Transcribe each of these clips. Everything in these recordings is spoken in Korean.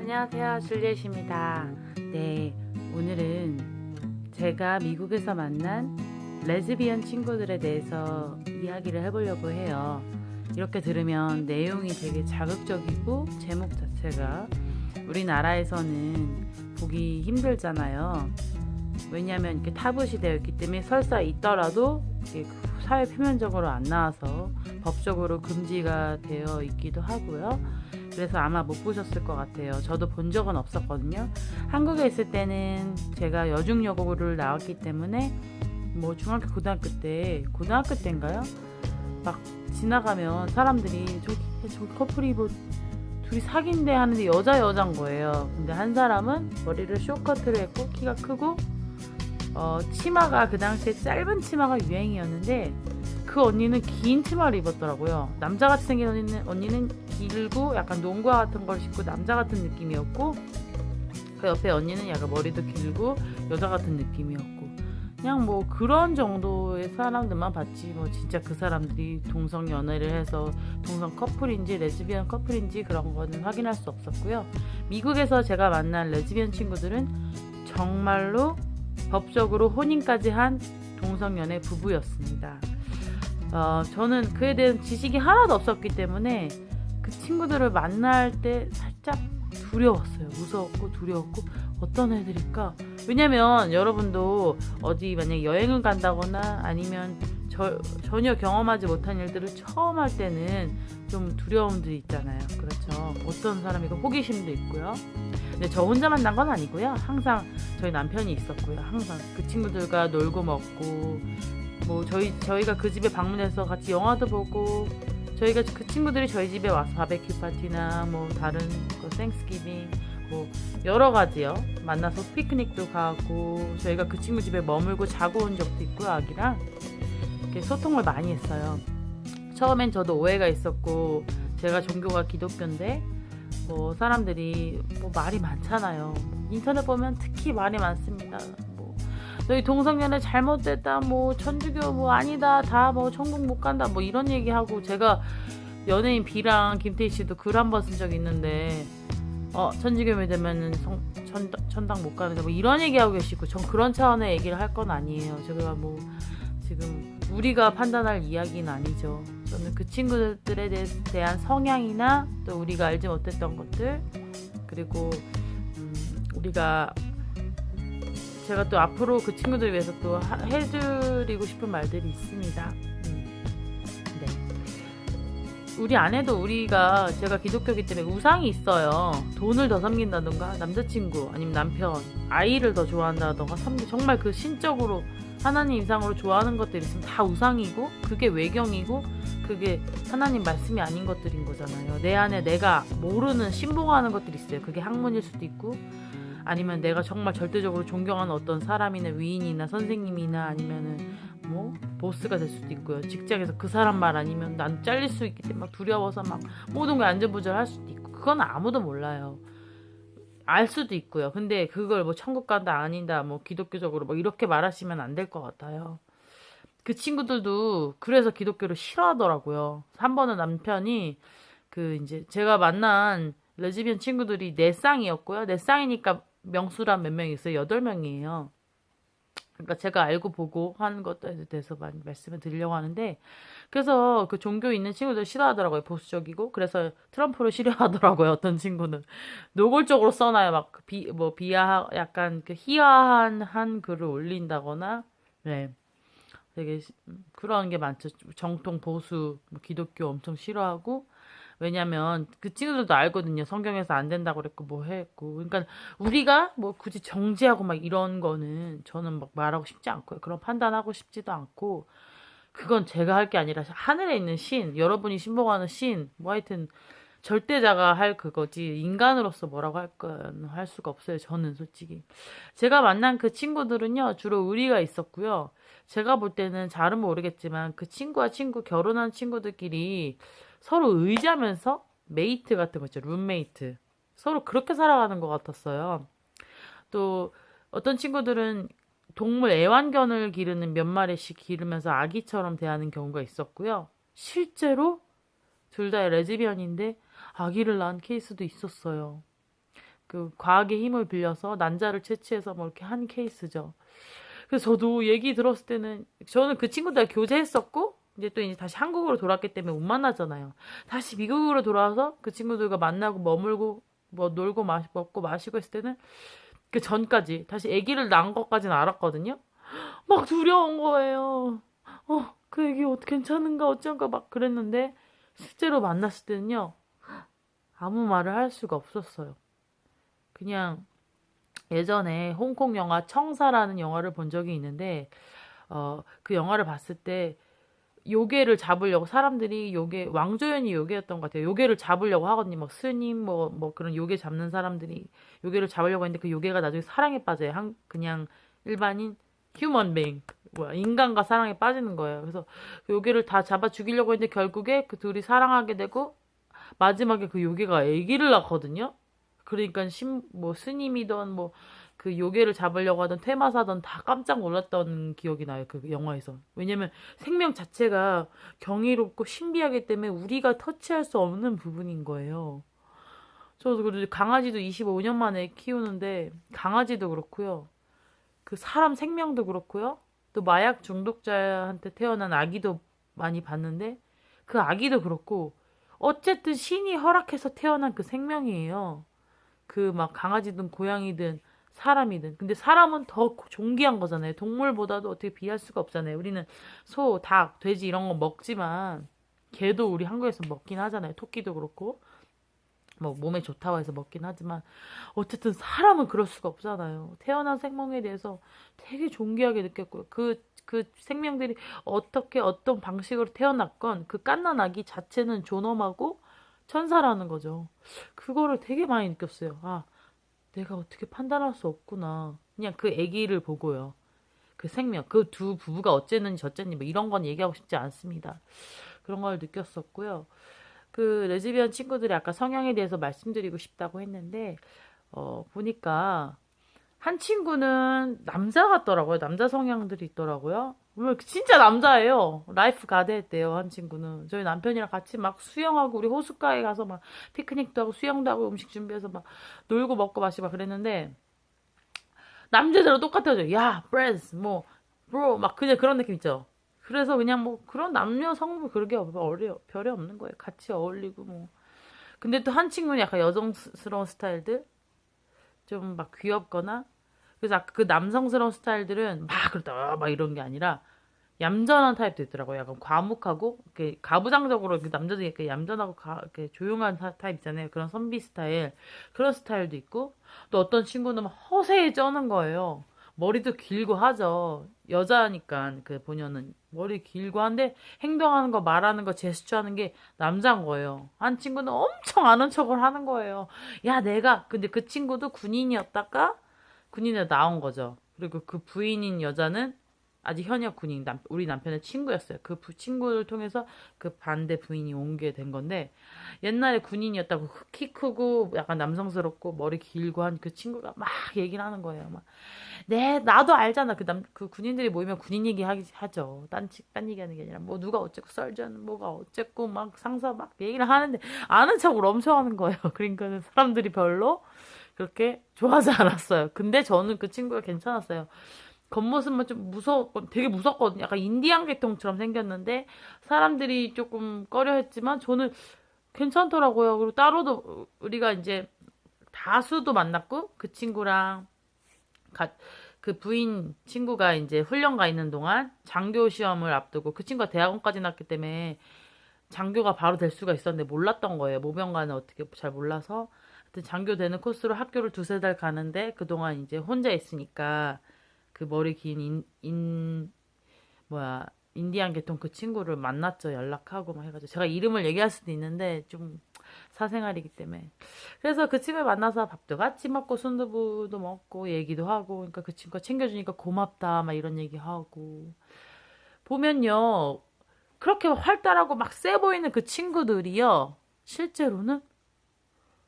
안녕하세요, 줄리엣입니다. 네, 오늘은 제가 미국에서 만난 레즈비언 친구들에 대해서 이야기를 해보려고 해요. 이렇게 들으면 내용이 되게 자극적이고 제목 자체가 우리나라에서는 보기 힘들잖아요. 왜냐하면 이렇게 타부시 되어 있기 때문에 설사 있더라도 사회 표면적으로 안 나와서 법적으로 금지가 되어 있기도 하고요. 그래서 아마 못 보셨을 것 같아요. 저도 본 적은 없었거든요. 한국에 있을 때는 제가 여중여고를 나왔기 때문에 뭐 중학교 고등학교 때인가요? 막 지나가면 사람들이 저기 커플이 뭐 둘이 사귄대 하는데 여자인 거예요. 근데 한 사람은 머리를 쇼커트를 했고 키가 크고 치마가 그 당시에 짧은 치마가 유행이었는데 그 언니는 긴 치마를 입었더라고요. 남자같이 생긴 언니는 길고 약간 농구화 같은 걸 신고 남자 같은 느낌이었고, 그 옆에 언니는 약간 머리도 길고 여자 같은 느낌이었고, 그냥 뭐 그런 정도의 사람들만 봤지 뭐 진짜 그 사람들이 동성 연애를 해서 동성 커플인지 레즈비언 커플인지 그런 거는 확인할 수 없었고요. 미국에서 제가 만난 레즈비언 친구들은 정말로 법적으로 혼인까지 한 동성 연애 부부였습니다. 저는 그에 대한 지식이 하나도 없었기 때문에 그 친구들을 만날 때 살짝 두려웠어요. 무서웠고 두려웠고 어떤 애들일까? 왜냐면 여러분도 어디 만약에 여행을 간다거나 아니면 전혀 경험하지 못한 일들을 처음 할 때는 좀 두려움들이 있잖아요. 그렇죠. 어떤 사람이고 호기심도 있고요. 근데 저 혼자 만난 건 아니고요. 항상 저희 남편이 있었고요. 항상 그 친구들과 놀고 먹고 뭐 저희가 그 집에 방문해서 같이 영화도 보고, 저희가 그 친구들이 저희 집에 와서 바베큐 파티나 뭐 다른 땡스기빙 뭐 여러 가지요. 만나서 피크닉도 가고 저희가 그 친구 집에 머물고 자고 온 적도 있고요. 아기랑 이렇게 소통을 많이 했어요. 처음엔 저도 오해가 있었고, 제가 종교가 기독교인데 뭐 사람들이 뭐 말이 많잖아요. 인터넷 보면 특히 말이 많습니다. 너희 동성연애 잘못됐다, 뭐 천주교 뭐 아니다, 다 뭐 천국 못 간다, 뭐 이런 얘기하고, 제가 연예인 B랑 김태희 씨도 글 한 번 쓴 적이 있는데 천주교 믿으면은 천당 못 가는데 뭐 이런 얘기하고 계시고, 전 그런 차원의 얘기를 할 건 아니에요. 제가 뭐 지금 우리가 판단할 이야기는 아니죠. 저는 그 친구들에 대한 성향이나 또 우리가 알지 못했던 것들, 그리고 제가 또 앞으로 그 친구들 위해서 또 해드리고 싶은 말들이 있습니다. 네. 우리 아내도 제가 기독교이기 때문에 우상이 있어요. 돈을 더 섬긴다던가, 남자친구 아니면 남편, 아이를 더 좋아한다던가, 정말 그 신적으로 하나님 이상으로 좋아하는 것들이 있으면 다 우상이고, 그게 외경이고, 그게 하나님 말씀이 아닌 것들인 거잖아요. 내 안에 내가 모르는 신봉하는 것들이 있어요. 그게 학문일 수도 있고, 아니면 내가 정말 절대적으로 존경하는 어떤 사람이나 위인이나 선생님이나 아니면은 뭐 보스가 될 수도 있고요. 직장에서 그 사람 말 아니면 난 잘릴 수 있기 때문에 막 두려워서 막 모든 걸 안전부절할 수도 있고, 그건 아무도 몰라요. 알 수도 있고요. 근데 그걸 뭐 천국 간다 아니다 뭐 기독교적으로 뭐 이렇게 말하시면 안 될 것 같아요. 그 친구들도 그래서 기독교를 싫어하더라고요. 한 번은 남편이 이제 제가 만난 레즈비언 친구들이 네 쌍이었고요. 네 쌍이니까 명수란 몇 명 있어요. 8명이에요. 그러니까 제가 알고 보고 하는 것에 대해서 많이 말씀을 드리려고 하는데, 그래서 그 종교 있는 친구들 싫어하더라고요. 보수적이고. 그래서 트럼프를 싫어하더라고요. 어떤 친구는 노골적으로 써놔요. 막 약간 희화한 글을 올린다거나. 네. 되게 그런 게 많죠. 정통 보수 기독교 엄청 싫어하고, 왜냐면 그 친구들도 알거든요. 성경에서 안 된다고 그랬고 뭐 했고. 그러니까 우리가 뭐 굳이 정죄하고 막 이런 거는 저는 막 말하고 싶지 않고요. 그런 판단하고 싶지도 않고, 그건 제가 할 게 아니라 하늘에 있는 신, 여러분이 신봉하는 신, 뭐 하여튼 절대자가 할 그거지, 인간으로서 뭐라고 할 수가 없어요. 저는 솔직히. 제가 만난 그 친구들은요, 주로 의리가 있었고요. 제가 볼 때는 잘은 모르겠지만 그 친구와 결혼한 친구들끼리 서로 의지하면서 메이트 같은 거 있죠. 룸메이트. 서로 그렇게 살아가는 것 같았어요. 또 어떤 친구들은 동물 애완견을 기르는 몇 마리씩 기르면서 아기처럼 대하는 경우가 있었고요. 실제로 둘 다 레즈비언인데 아기를 낳은 케이스도 있었어요. 그 과학의 힘을 빌려서 난자를 채취해서 뭐 이렇게 한 케이스죠. 그래서 저도 얘기 들었을 때는 저는 그 친구들 교제했었고 이제 다시 한국으로 돌아왔기 때문에 못 만나잖아요. 다시 미국으로 돌아와서 그 친구들과 만나고 머물고 뭐 놀고 먹고 마시고 했을 때는 그 전까지 다시 아기를 낳은 것까지는 알았거든요. 막 두려운 거예요. 그 애기 괜찮은가 어쩐가 막 그랬는데 실제로 만났을 때는요. 아무 말을 할 수가 없었어요. 그냥 예전에 홍콩 영화 청사라는 영화를 본 적이 있는데 그 영화를 봤을 때 요괴를 잡으려고 사람들이 왕조연이 요괴였던 것 같아요. 요괴를 잡으려고 하거든요. 뭐 스님 뭐 그런 요괴 잡는 사람들이 요괴를 잡으려고 했는데 그 요괴가 나중에 사랑에 빠져요. 그냥 일반인 휴먼 베잉 인간과 사랑에 빠지는 거예요. 그래서 그 요괴를 다 잡아 죽이려고 했는데 결국에 그 둘이 사랑하게 되고 마지막에 그 요괴가 아기를 낳거든요. 그러니까 뭐 스님이던 뭐 그 요괴를 잡으려고 하던 퇴마사던 다 깜짝 놀랐던 기억이 나요. 그 영화에서. 왜냐면 생명 자체가 경이롭고 신비하기 때문에 우리가 터치할 수 없는 부분인 거예요. 저도 그리고 강아지도 25년 만에 키우는데 강아지도 그렇고요. 그 사람 생명도 그렇고요. 또 마약 중독자한테 태어난 아기도 많이 봤는데 그 아기도 그렇고 어쨌든 신이 허락해서 태어난 그 생명이에요. 그 막 강아지든 고양이든 사람이든. 근데 사람은 더 존귀한 거잖아요. 동물보다도 어떻게 비할 수가 없잖아요. 우리는 소, 닭, 돼지 이런 거 먹지만 개도 우리 한국에서 먹긴 하잖아요. 토끼도 그렇고. 뭐 몸에 좋다고 해서 먹긴 하지만 어쨌든 사람은 그럴 수가 없잖아요. 태어난 생명에 대해서 되게 존귀하게 느꼈고요. 그 생명들이 어떻게 어떤 방식으로 태어났건 그 갓난 아기 자체는 존엄하고 천사라는 거죠. 그거를 되게 많이 느꼈어요. 내가 어떻게 판단할 수 없구나. 그냥 그 아기를 보고요. 그 생명, 그 두 부부가 어쨌는지 저쨌는지 뭐 이런 건 얘기하고 싶지 않습니다. 그런 걸 느꼈었고요. 그 레즈비언 친구들이 아까 성향에 대해서 말씀드리고 싶다고 했는데 보니까 한 친구는 남자 같더라고요. 남자 성향들이 있더라고요. 진짜 남자예요. 라이프 가드 했대요. 한 친구는. 저희 남편이랑 같이 막 수영하고 우리 호숫가에 가서 막 피크닉도 하고 수영도 하고 음식 준비해서 막 놀고 먹고 마시고 막 그랬는데 남자들은 똑같아요. 야, 브레스 뭐 브로 막 그냥 그런 느낌 있죠. 그래서 그냥 뭐 그런 남녀 성분 그렇게 별이 없는 거예요. 같이 어울리고 뭐. 근데 또 한 친구는 약간 여성스러운 스타일들 좀 막 귀엽거나 그래서 그 남성스러운 스타일들은 막 그렇다 막 이런 게 아니라 얌전한 타입도 있더라고요. 약간 과묵하고 이렇게 가부장적으로 이렇게 남자들이 이렇게 얌전하고 이렇게 조용한 타입 있잖아요. 그런 선비 스타일 그런 스타일도 있고 또 어떤 친구는 막 허세에 쩌는 거예요. 머리도 길고 하죠. 여자니까 그 본연은 머리 길고 한데 행동하는 거 말하는 거 제스처하는 게 남자인 거예요. 한 친구는 엄청 아는 척을 하는 거예요. 야 근데 그 친구도 군인이었다가 군인에 나온 거죠. 그리고 그 부인인 여자는 아직 현역 군인, 우리 남편의 친구였어요. 그 친구를 통해서 그 반대 부인이 온 게 된 건데, 옛날에 군인이었다고 키 크고 약간 남성스럽고 머리 길고 한 그 친구가 막 얘기를 하는 거예요. 막, 나도 알잖아. 그 군인들이 모이면 군인 얘기 하죠. 딴 얘기 하는 게 아니라, 뭐 누가 어쨌고 썰전, 뭐가 어쨌고 막 상사 막 얘기를 하는데, 아는 척을 엄청 하는 거예요. 그러니까 사람들이 별로 그렇게 좋아하지 않았어요. 근데 저는 그 친구가 괜찮았어요. 겉모습만 좀 되게 무섭거든요. 약간 인디안 계통처럼 생겼는데 사람들이 조금 꺼려했지만 저는 괜찮더라고요. 그리고 따로도 우리가 이제 다수도 만났고 그 친구랑 그 부인 친구가 이제 훈련 가 있는 동안 장교 시험을 앞두고 그 친구가 대학원까지 났기 때문에 장교가 바로 될 수가 있었는데 몰랐던 거예요. 모병관은 어떻게 잘 몰라서 하여튼 장교 되는 코스로 학교를 두세 달 가는데 그동안 이제 혼자 있으니까 그 머리 긴 인디안 계통 그 친구를 만났죠. 연락하고 막 해가지고 제가 이름을 얘기할 수도 있는데 좀 사생활이기 때문에 그래서 그 친구를 만나서 밥도 같이 먹고 순두부도 먹고 얘기도 하고 그러니까 그 친구가 챙겨주니까 고맙다 막 이런 얘기하고 보면요 그렇게 활달하고 막 세 보이는 그 친구들이요 실제로는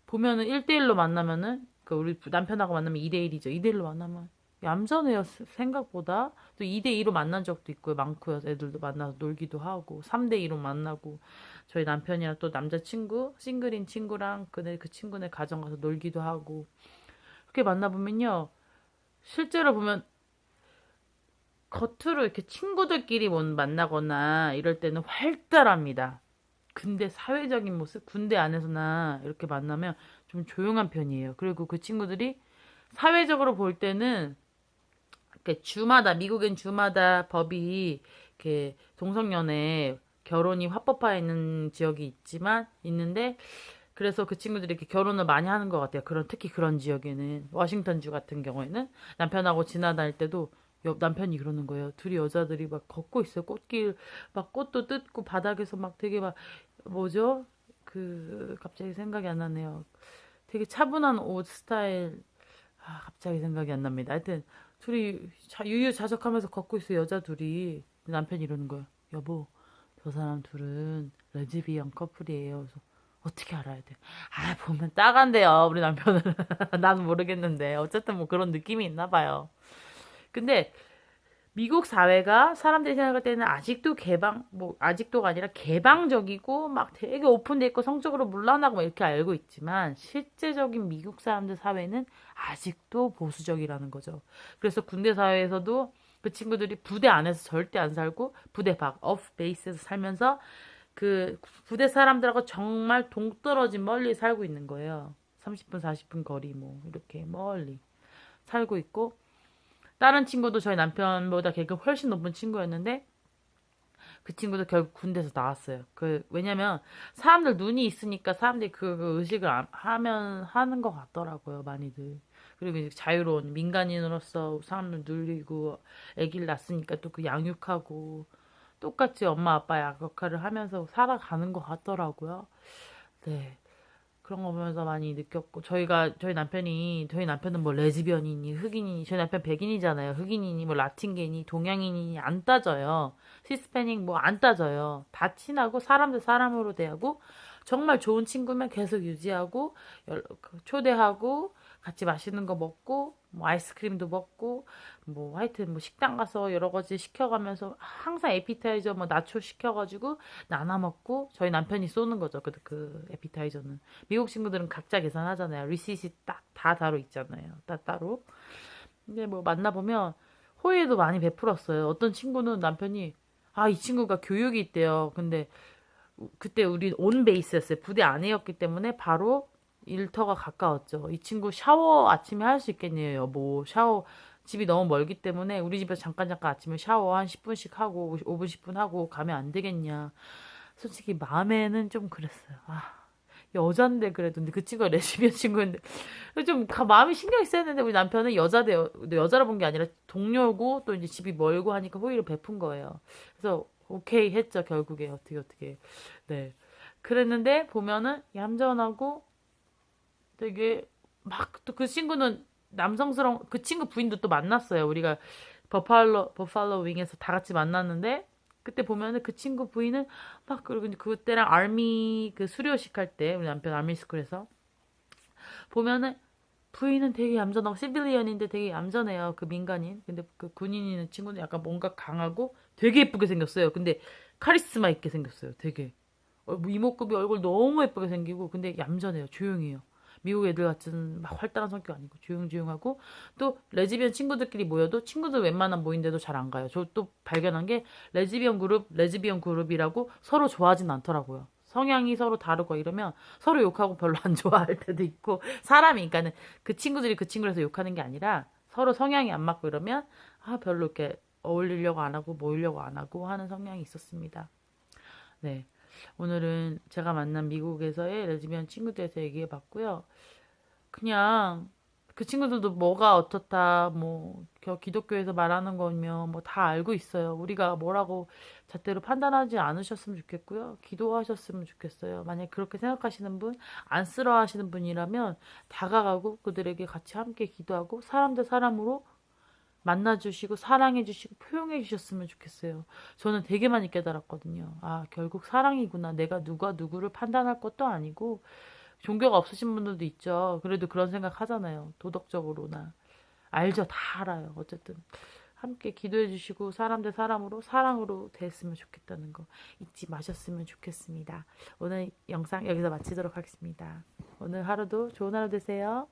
보면은 1대1로 만나면은 그 우리 남편하고 만나면 2대1이죠. 2대1로 만나면 얌전해요, 생각보다. 또 2대2로 만난 적도 있고요. 많고요. 애들도 만나서 놀기도 하고 3대2로 만나고 저희 남편이랑 또 남자친구 싱글인 친구랑 그 친구네 가정 가서 놀기도 하고 그렇게 만나보면요. 실제로 보면 겉으로 이렇게 친구들끼리 만나거나 이럴 때는 활달합니다. 근데 사회적인 모습, 군대 안에서나 이렇게 만나면 좀 조용한 편이에요. 그리고 그 친구들이 사회적으로 볼 때는 이렇게 주마다, 미국엔 주마다 법이 이렇게 동성연애 결혼이 합법화해 있는 지역이 있는데 그래서 그 친구들이 이렇게 결혼을 많이 하는 것 같아요. 특히 그런 지역에는 워싱턴주 같은 경우에는 남편하고 지나다닐 때도 남편이 그러는 거예요. 둘이 여자들이 막 걷고 있어요. 꽃길 막 꽃도 뜯고 바닥에서 막 되게 막 뭐죠? 갑자기 생각이 안 나네요. 되게 차분한 옷 스타일. 갑자기 생각이 안 납니다. 하여튼 둘이 유유자적하면서 걷고 있어요. 여자 둘이. 남편이 이러는 거예요. 여보, 저 사람 둘은 레즈비언 커플이에요. 그래서 어떻게 알아야 돼? 보면 따간대요. 우리 남편은. 난 모르겠는데. 어쨌든 뭐 그런 느낌이 있나 봐요. 근데 미국 사회가 사람들이 생각할 때는 아직도 아직도가 아니라 개방적이고 막 되게 오픈돼 있고 성적으로 문란하고 막 이렇게 알고 있지만 실제적인 미국 사람들 사회는 아직도 보수적이라는 거죠. 그래서 군대 사회에서도 그 친구들이 부대 안에서 절대 안 살고 부대 밖, 오프 베이스에서 살면서 그 부대 사람들하고 정말 동떨어진 멀리 살고 있는 거예요. 30분, 40분 거리 뭐 이렇게 멀리 살고 있고 다른 친구도 저희 남편보다 계급 훨씬 높은 친구였는데 그 친구도 결국 군대에서 나왔어요. 왜냐면 사람들 눈이 있으니까 사람들이 그 의식을 하는 것 같더라고요, 많이들. 그리고 이제 자유로운 민간인으로서 사람들 눌리고 아기를 낳았으니까 또 그 양육하고 똑같이 엄마 아빠 역할을 하면서 살아가는 것 같더라고요. 네. 그런 거 보면서 많이 느꼈고 저희 남편은 뭐 레즈비언이니 흑인이니 저희 남편 백인이잖아요. 흑인이니 뭐 라틴계니 동양인이니 안 따져요. 히스패닉 뭐 안 따져요. 다 친하고 사람들 사람으로 대하고 정말 좋은 친구면 계속 유지하고 초대하고 같이 맛있는 거 먹고 뭐 아이스크림도 먹고 뭐 하여튼 뭐 식당 가서 여러 가지 시켜가면서 항상 에피타이저 뭐 나초 시켜가지고 나눠 먹고 저희 남편이 쏘는 거죠. 그 에피타이저는 미국 친구들은 각자 계산하잖아요. 리시트 다 따로 있잖아요. 따로. 근데 뭐 만나보면 호의도 많이 베풀었어요. 어떤 친구는 남편이 이 친구가 교육이 있대요. 근데 그때 우리 온 베이스였어요. 부대 안에였기 때문에 바로 일터가 가까웠죠. 이 친구 샤워 아침에 할 수 있겠네요, 여보. 샤워 집이 너무 멀기 때문에 우리 집에서 잠깐 아침에 샤워 한 10분씩 하고 5분 10분 하고 가면 안 되겠냐. 솔직히 마음에는 좀 그랬어요. 여잔데 그래도 근데 그 친구가 레즈비언 친구인데 좀 마음이 신경이 쓰였는데 우리 남편은 여자로 본 게 아니라 동료고 또 이제 집이 멀고 하니까 호의를 베푼 거예요. 그래서 오케이 했죠 결국에 어떻게 네 그랬는데 보면은 얌전하고 되게 막 또 그 친구는 남성스러운 그 친구 부인도 또 만났어요. 우리가 버팔로 윙에서 다 같이 만났는데 그때 보면은 그 친구 부인은 막 그리고 이제 그때랑 아미 그 수료식 할 때 우리 남편 아미 스쿨에서 보면은 부인은 되게 얌전하고 시빌리언인데 되게 얌전해요. 그 민간인. 근데 그 군인인 친구는 약간 뭔가 강하고 되게 예쁘게 생겼어요. 근데 카리스마 있게 생겼어요. 되게 이목구비 얼굴 너무 예쁘게 생기고 근데 얌전해요. 조용해요. 미국 애들 같은 막 활달한 성격 아니고 조용조용하고 또 레즈비언 친구들끼리 모여도 친구들 웬만한 모인데도 잘 안 가요. 저 또 발견한 게 레즈비언 그룹이라고 서로 좋아하진 않더라고요. 성향이 서로 다르고 이러면 서로 욕하고 별로 안 좋아할 때도 있고 사람이 그러니까는 그 친구들이 그 친구라서 욕하는 게 아니라 서로 성향이 안 맞고 이러면 별로 이렇게 어울리려고 안 하고 모이려고 안 하고 하는 성향이 있었습니다. 네. 오늘은 제가 만난 미국에서의 레즈비언 친구들에 대해서 얘기해 봤고요. 그냥 그 친구들도 뭐가 어떻다, 뭐, 기독교에서 말하는 거면 뭐 다 알고 있어요. 우리가 뭐라고 잣대로 판단하지 않으셨으면 좋겠고요. 기도하셨으면 좋겠어요. 만약 그렇게 생각하시는 분, 안쓰러워 하시는 분이라면 다가가고 그들에게 같이 함께 기도하고 사람 대 사람으로 만나주시고 사랑해주시고 포용해주셨으면 좋겠어요. 저는 되게 많이 깨달았거든요. 결국 사랑이구나. 내가 누가 누구를 판단할 것도 아니고 종교가 없으신 분들도 있죠. 그래도 그런 생각 하잖아요. 도덕적으로나. 알죠. 다 알아요. 어쨌든 함께 기도해 주시고 사람 대 사람으로 사랑으로 대했으면 좋겠다는 거 잊지 마셨으면 좋겠습니다. 오늘 영상 여기서 마치도록 하겠습니다. 오늘 하루도 좋은 하루 되세요.